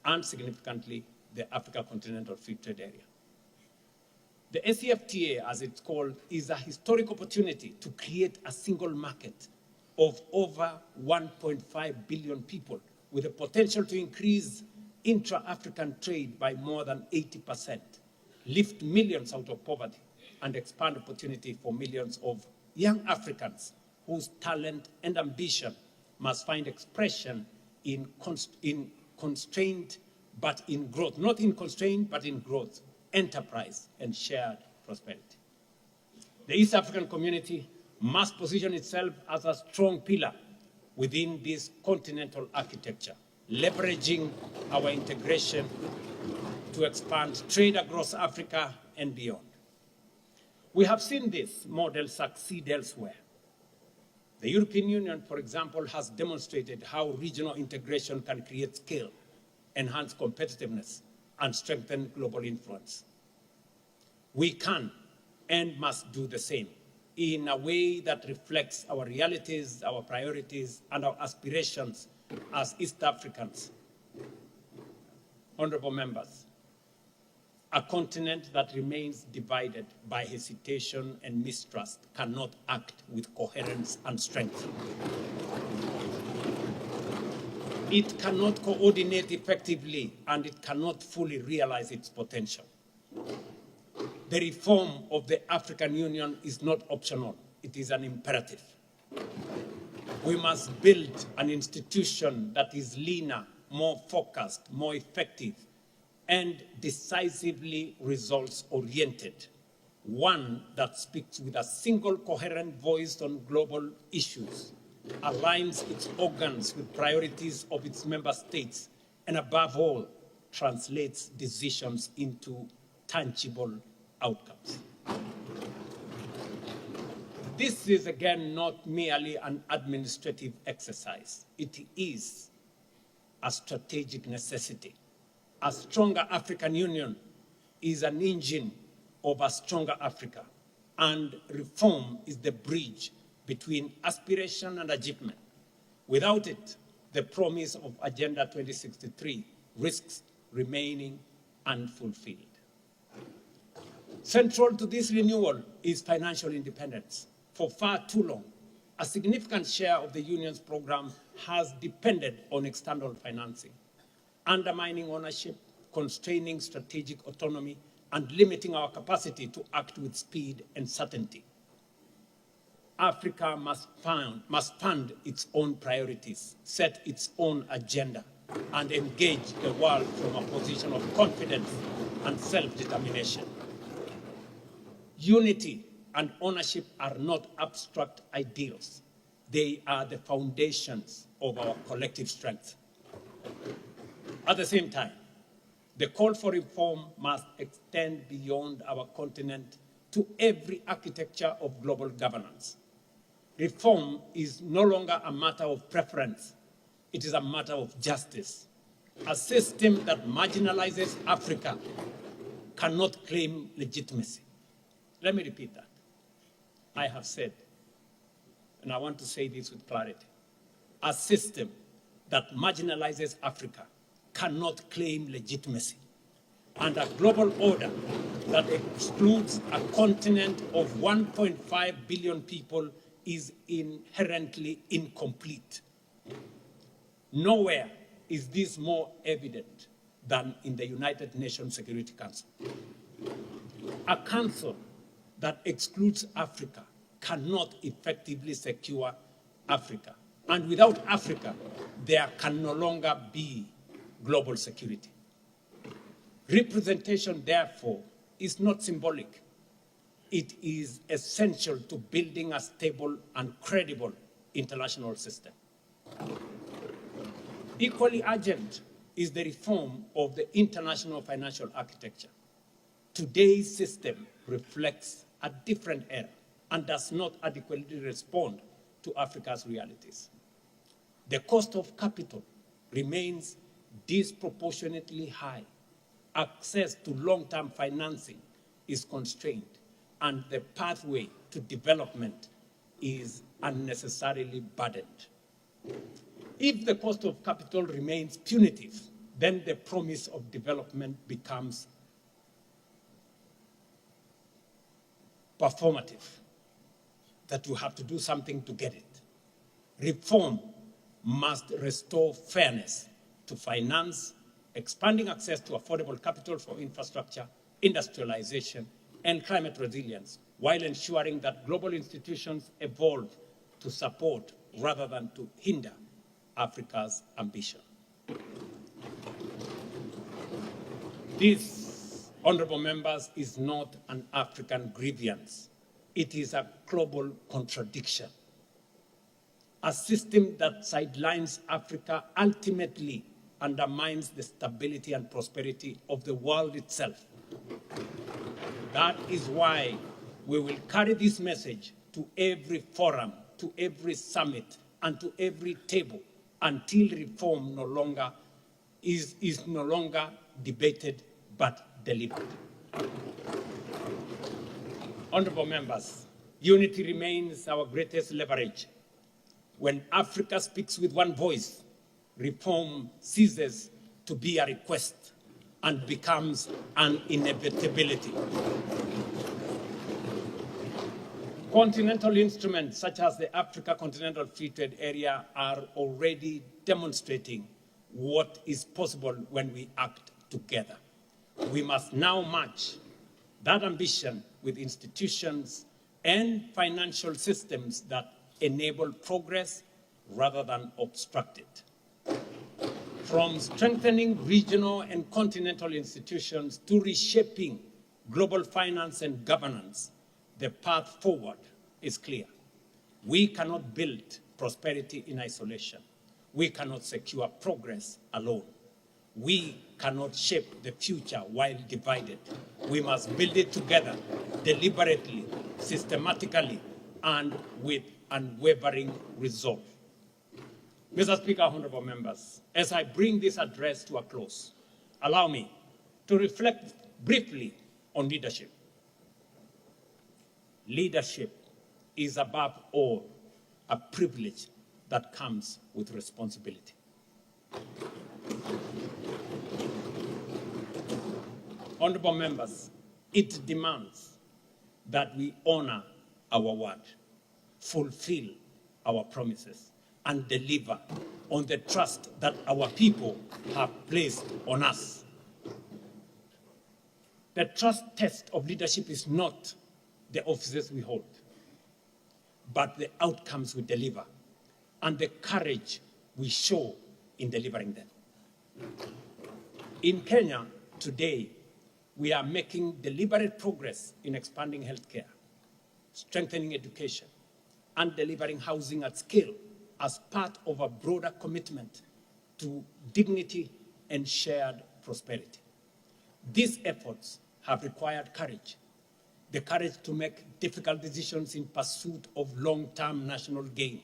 and significantly, the Africa Continental Free Trade Area. The ACFTA, as it's called, is a historic opportunity to create a single market of over 1.5 billion people, with the potential to increase intra-African trade by more than 80%, lift millions out of poverty, and expand opportunity for millions of young Africans whose talent and ambition must find expression in constraint but in growth, not in constraint but in growth, enterprise, and shared prosperity. The East African community must position itself as a strong pillar within this continental architecture, leveraging our integration to expand trade across Africa and beyond. We have seen this model succeed elsewhere. The European Union, for example, has demonstrated how regional integration can create scale, enhance competitiveness, and strengthen global influence. We can and must do the same in a way that reflects our realities, our priorities, and our aspirations as East Africans. Honorable members, a continent that remains divided by hesitation and mistrust cannot act with coherence and strength. It cannot coordinate effectively, and it cannot fully realize its potential. The reform of the African Union is not optional, it is an imperative. We must build an institution that is leaner, more focused, more effective, and decisively results-oriented, one that speaks with a single coherent voice on global issues, aligns its organs with priorities of its member states, and above all, translates decisions into tangible outcomes. This is, again, not merely an administrative exercise. It is a strategic necessity. A stronger African Union is an engine of a stronger Africa, and reform is the bridge between aspiration and achievement. Without it, the promise of Agenda 2063 risks remaining unfulfilled. Central to this renewal is financial independence. For far too long, a significant share of the Union's program has depended on external financing, undermining ownership, constraining strategic autonomy, and limiting our capacity to act with speed and certainty. Africa must fund its own priorities, set its own agenda, and engage the world from a position of confidence and self-determination. Unity and ownership are not abstract ideals. They are the foundations of our collective strength. At the same time, the call for reform must extend beyond our continent to every architecture of global governance. Reform is no longer a matter of preference. It is a matter of justice. A system that marginalizes Africa cannot claim legitimacy. Let me repeat that. I have said, and I want to say this with clarity, a system that marginalizes Africa cannot claim legitimacy. And a global order that excludes a continent of 1.5 billion people is inherently incomplete. Nowhere is this more evident than in the United Nations Security Council. A council that excludes Africa cannot effectively secure Africa. And without Africa, there can no longer be global security. Representation, therefore, is not symbolic. It is essential to building a stable and credible international system. Equally urgent is the reform of the international financial architecture. Today's system reflects a different era and does not adequately respond to Africa's realities. The cost of capital remains disproportionately high. Access to long-term financing is constrained, and the pathway to development is unnecessarily burdened. If the cost of capital remains punitive, then the promise of development becomes performative, that you have to do something to get it. Reform must restore fairness to finance, expanding access to affordable capital for infrastructure, industrialization, and climate resilience, while ensuring that global institutions evolve to support rather than to hinder Africa's ambition. This, honorable members, is not an African grievance. It is a global contradiction. A system that sidelines Africa ultimately undermines the stability and prosperity of the world itself. That is why we will carry this message to every forum, to every summit, and to every table until reform is no longer debated but delivered. Honorable members, unity remains our greatest leverage. When Africa speaks with one voice, reform ceases to be a request and becomes an inevitability. Continental instruments such as the Africa Continental Free Trade Area are already demonstrating what is possible when we act together. We must now match that ambition with institutions and financial systems that enable progress rather than obstruct it. From strengthening regional and continental institutions to reshaping global finance and governance, the path forward is clear. We cannot build prosperity in isolation. We cannot secure progress alone. We cannot shape the future while divided. We must build it together, deliberately, systematically, and with unwavering resolve. Mr. Speaker, honorable members, as I bring this address to a close, allow me to reflect briefly on leadership. Leadership is above all a privilege that comes with responsibility. Honorable members, it demands that we honor our word, fulfill our promises, and deliver on the trust that our people have placed on us. The trust test of leadership is not the offices we hold, but the outcomes we deliver and the courage we show in delivering them. In Kenya today, we are making deliberate progress in expanding healthcare, strengthening education, and delivering housing at scale as part of a broader commitment to dignity and shared prosperity. These efforts have required courage, the courage to make difficult decisions in pursuit of long-term national gain,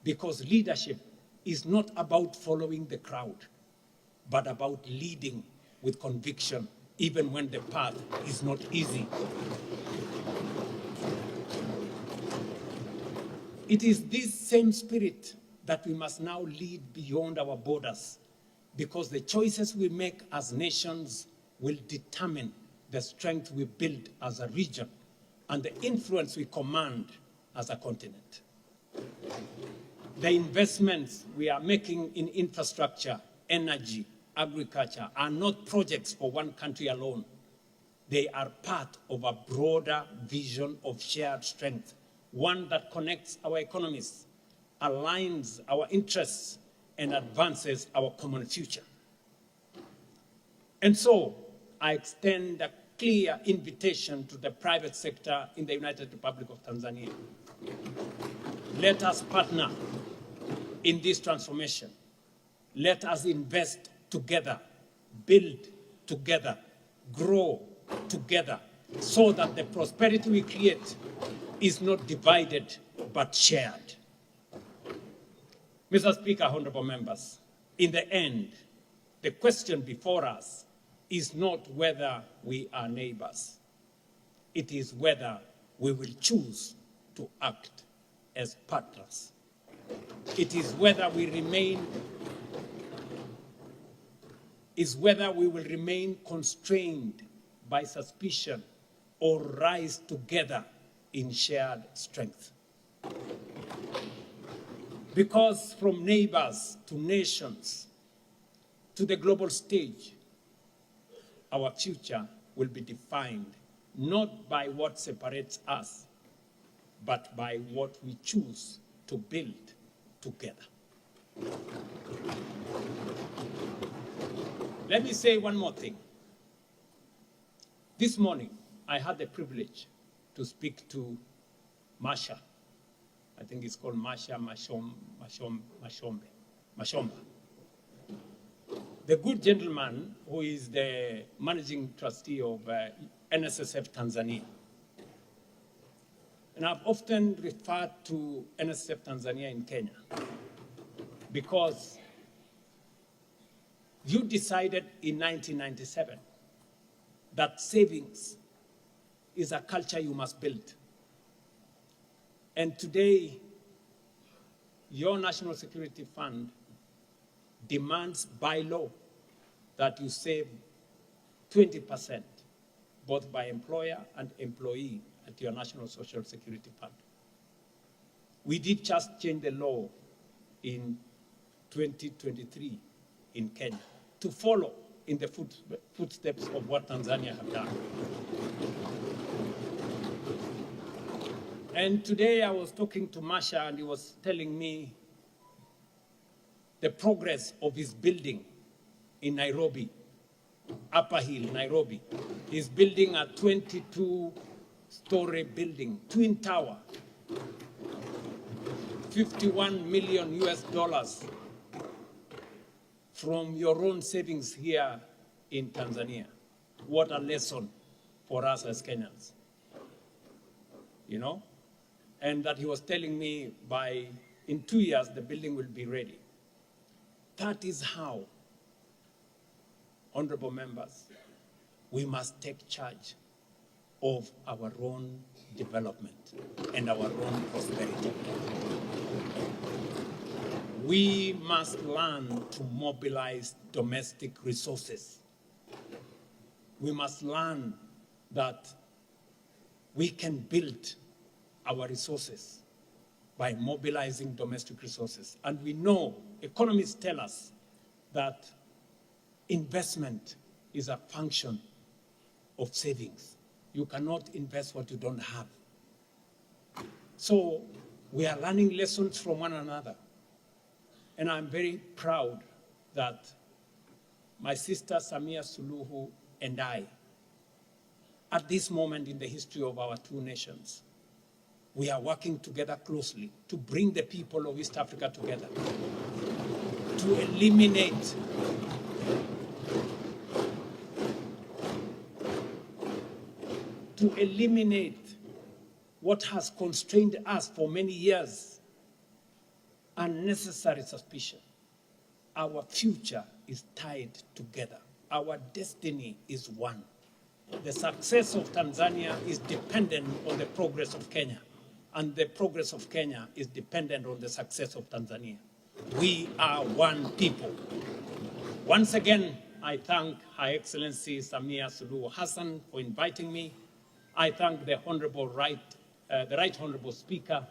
because leadership is not about following the crowd, but about leading with conviction, even when the path is not easy. It is this same spirit that we must now lead beyond our borders, because the choices we make as nations will determine the strength we build as a region and the influence we command as a continent. The investments we are making in infrastructure, energy, agriculture are not projects for one country alone. They are part of a broader vision of shared strength, one that connects our economies, aligns our interests, and advances our common future. And so, I extend a clear invitation to the private sector in the United Republic of Tanzania. Let us partner in this transformation. Let us invest together, build together, grow together, so that the prosperity we create is not divided but shared. Mr. Speaker, honorable members, in the end, the question before us is not whether we are neighbors. It is whether we will choose to act as partners. It is whether we will remain constrained by suspicion or rise together in shared strength. Because from neighbors to nations to the global stage, our future will be defined not by what separates us, but by what we choose to build together. Let me say one more thing. This morning, I had the privilege to speak to Masha. I think it's called Masha Mashomba. The good gentleman who is the managing trustee of NSSF Tanzania. And I've often referred to NSSF Tanzania in Kenya because you decided in 1997 that savings is a culture you must build. And today, your National Security Fund demands by law that you save 20%, both by employer and employee at your National Social Security Fund. We did just change the law in 2023 in Kenya to follow in the footsteps of what Tanzania have done. And today I was talking to Masha and he was telling me the progress of his building in Nairobi, Upper Hill, Nairobi. He's building a 22-story building, twin tower, $51 million from your own savings here in Tanzania. What a lesson for us as Kenyans, you know? And that he was telling me in 2 years, the building will be ready. That is how, honorable members, we must take charge of our own development and our own prosperity. We must learn to mobilize domestic resources. We must learn that we can build our resources by mobilizing domestic resources. And we know, economists tell us that investment is a function of savings. You cannot invest what you don't have. So we are learning lessons from one another. And I'm very proud that my sister Samia Suluhu and I, at this moment in the history of our two nations, we are working together closely to bring the people of East Africa together, to eliminate what has constrained us for many years, unnecessary suspicion. Our future is tied together. Our destiny is one. The success of Tanzania is dependent on the progress of Kenya, and the progress of Kenya is dependent on the success of Tanzania. We are one people. Once again, I thank Her Excellency Samia Suluhu Hassan for inviting me. I thank the Right Honorable Speaker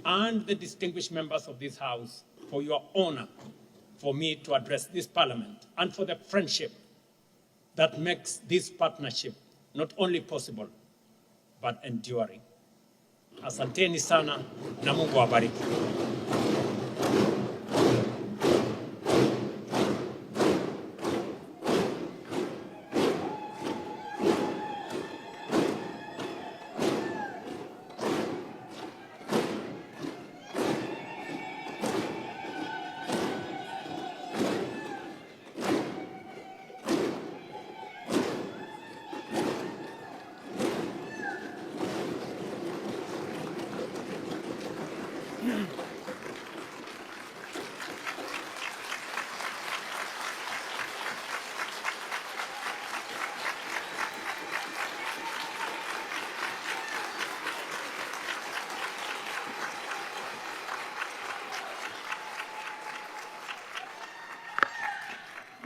and the distinguished members of this House for your honor for me to address this Parliament and for the friendship that makes this partnership not only possible, but enduring. Asanteni sana na Mungu awabariki.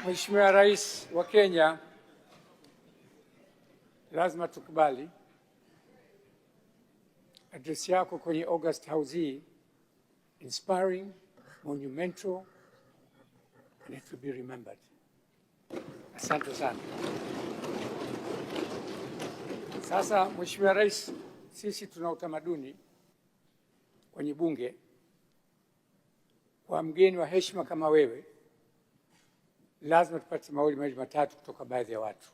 Mheshimiwa Rais wa Kenya, lazima tukubali address yako kwenye August House hii inspiring, monumental, and it will be remembered. Asante sana. Sasa Mheshimiwa Rais, sisi tuna utamaduni kwenye Bunge, kwa mgeni wa heshima kama wewe lazima tupate mawili matatu kutoka baadhi ya watu.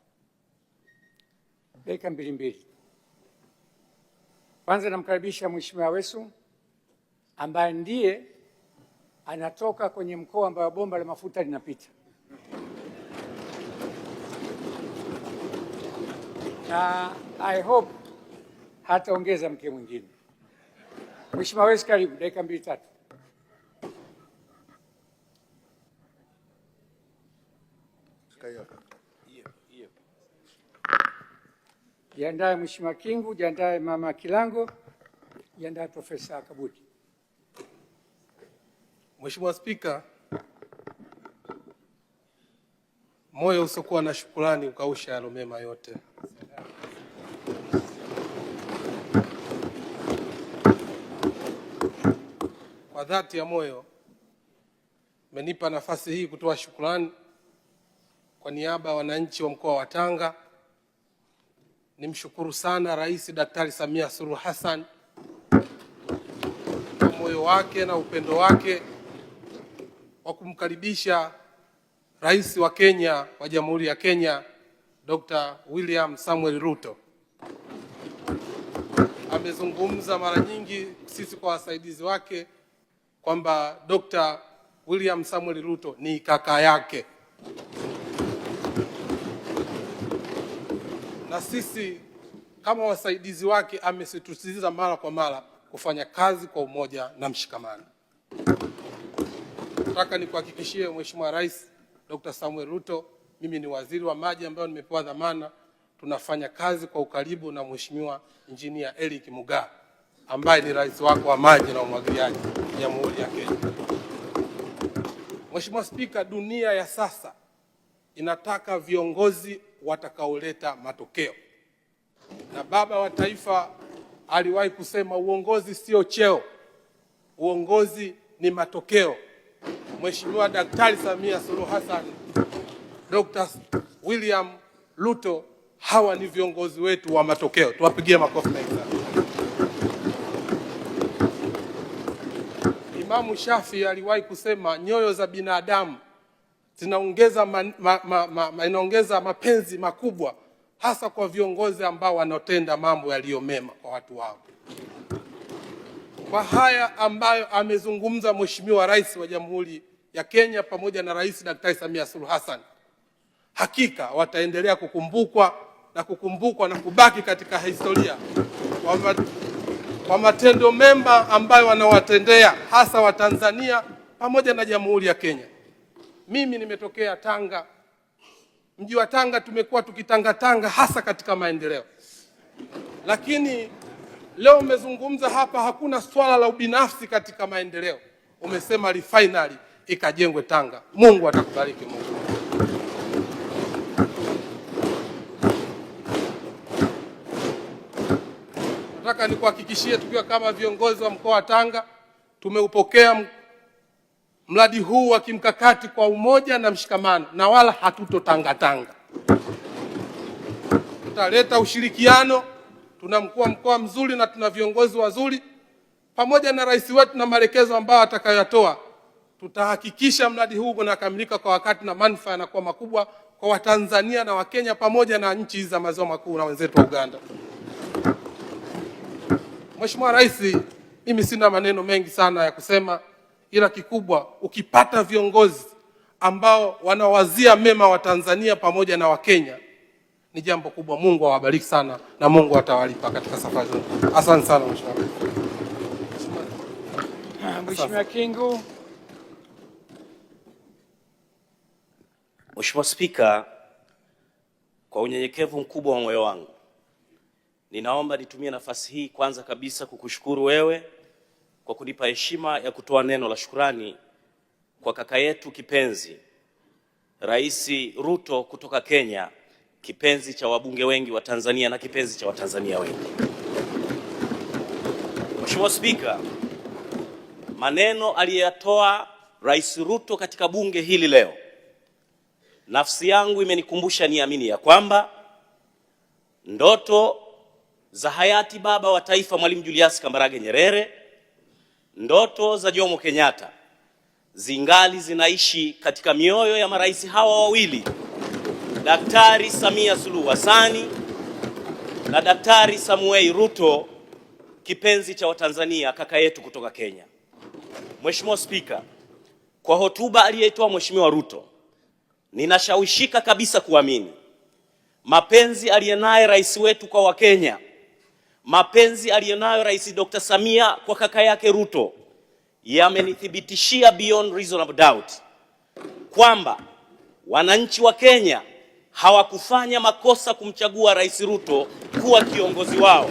Dakika mbili. Kwanza namkaribisha Mheshimiwa Aweso ambaye ndiye anatoka kwenye mkoa ambao bomba la mafuta linapita. Na I hope hataongeza mke mwingine. Mheshimiwa Aweso, karibu, dakika 2-3. Jiandae Mheshimiwa Kingu, jiandae Mama Kilango, jiandae Profesa Kabudi. Mheshimiwa Spika, moyo usiokuwa na shukrani ukausha yalo mema yote. Kwa dhati ya moyo mmenipa nafasi hii kutoa shukrani kwa niaba ya wananchi wa mkoa wa Tanga. Nimshukuru sana Rais Daktari Samia Suluhu Hassan kwa moyo wake na upendo wake wa kumkaribisha Rais wa Kenya wa Jamhuri ya Kenya Dr. William Samuel Ruto. Amezungumza mara nyingi sisi kwa wasaidizi wake kwamba Dr. William Samuel Ruto ni kaka yake, na sisi kama wasaidizi wake amesisitiza mara kwa mara kufanya kazi kwa umoja na mshikamano. Nataka nikuhakikishie Mheshimiwa Rais Dr. Samuel Ruto, mimi ni waziri wa maji ambayo nimepewa dhamana, tunafanya kazi kwa ukaribu na Mheshimiwa Engineer Eric Mugaa ambaye ni rais wako wa maji na umwagiliaji Jamhuri ya Kenya. Mheshimiwa Spika, dunia ya sasa inataka viongozi watakaoleta matokeo. Na baba wa taifa aliwahi kusema uongozi sio cheo, uongozi ni matokeo. Mheshimiwa Daktari Samia Suluhu Hassan, Dr. William Ruto, hawa ni viongozi wetu wa matokeo. Tuwapigie makofi mengi sana. Imamu Shafi aliwahi kusema nyoyo za binadamu inaongeza mapenzi makubwa hasa kwa viongozi ambao wanatenda mambo yaliyo mema kwa watu wao. Kwa haya ambayo amezungumza Mheshimiwa Rais wa Jamhuri ya Kenya pamoja na Rais Daktari Samia Suluhu Hassan, hakika wataendelea kukumbukwa na kubaki katika historia kwa matendo mema ambayo wanawatendea hasa wa Tanzania pamoja na Jamhuri ya Kenya. Mimi nimetokea Tanga. Mji wa Tanga tumekuwa tukitangatanga hasa katika maendeleo. Lakini leo umezungumza hapa hakuna swala la ubinafsi katika maendeleo. Umesema refinery ikajengwe Tanga. Mungu atakubariki Mungu. Nataka nikuhakikishie tukiwa kama viongozi wa mkoa wa Tanga tumeupokea mradi huu wa kimkakati kwa umoja na mshikamano, na wala hatutotangatanga. Tutaleta ushirikiano. Tuna mkuu wa mkoa mzuri na tuna viongozi wazuri pamoja na rais wetu, na maelekezo ambayo atakayotoa tutahakikisha mradi huu unakamilika kwa wakati na manufaa yanakuwa makubwa kwa Watanzania na Wakenya pamoja na nchi za maziwa makuu na wenzetu wa Uganda. Mheshimiwa Rais, mimi sina maneno mengi sana ya kusema, ila kikubwa ukipata viongozi ambao wanawazia mema wa Tanzania pamoja na Wakenya ni jambo kubwa. Mungu awabariki sana na Mungu atawalipa katika safari zenu. Asante sana Mheshimiwa Rais. Mheshimiwa Kingu. Mheshimiwa Spika, kwa unyenyekevu mkubwa wa moyo wangu ninaomba nitumie nafasi hii kwanza kabisa kukushukuru wewe kwa kunipa heshima ya kutoa neno la shukrani kwa kaka yetu kipenzi Rais Ruto kutoka Kenya, kipenzi cha wabunge wengi wa Tanzania na kipenzi cha Watanzania wengi. Mheshimiwa Spika, maneno aliyoyatoa Rais Ruto katika bunge hili leo, nafsi yangu imenikumbusha niamini ya kwamba ndoto za hayati baba wa taifa Mwalimu Julius Kambarage Nyerere, ndoto za Jomo Kenyatta zingali zinaishi katika mioyo ya marais hawa wawili, Daktari Samia Suluhu Hassan na Daktari Samuel Ruto, kipenzi cha Watanzania, kaka yetu kutoka Kenya. Mheshimiwa Spika, kwa hotuba aliyoitoa Mheshimiwa Ruto, ninashawishika kabisa kuamini mapenzi aliyonayo rais wetu kwa Wakenya, mapenzi aliyonayo Rais Dr. Samia kwa kaka yake Ruto, yamenithibitishia beyond reasonable doubt kwamba wananchi wa Kenya hawakufanya makosa kumchagua Rais Ruto kuwa kiongozi wao.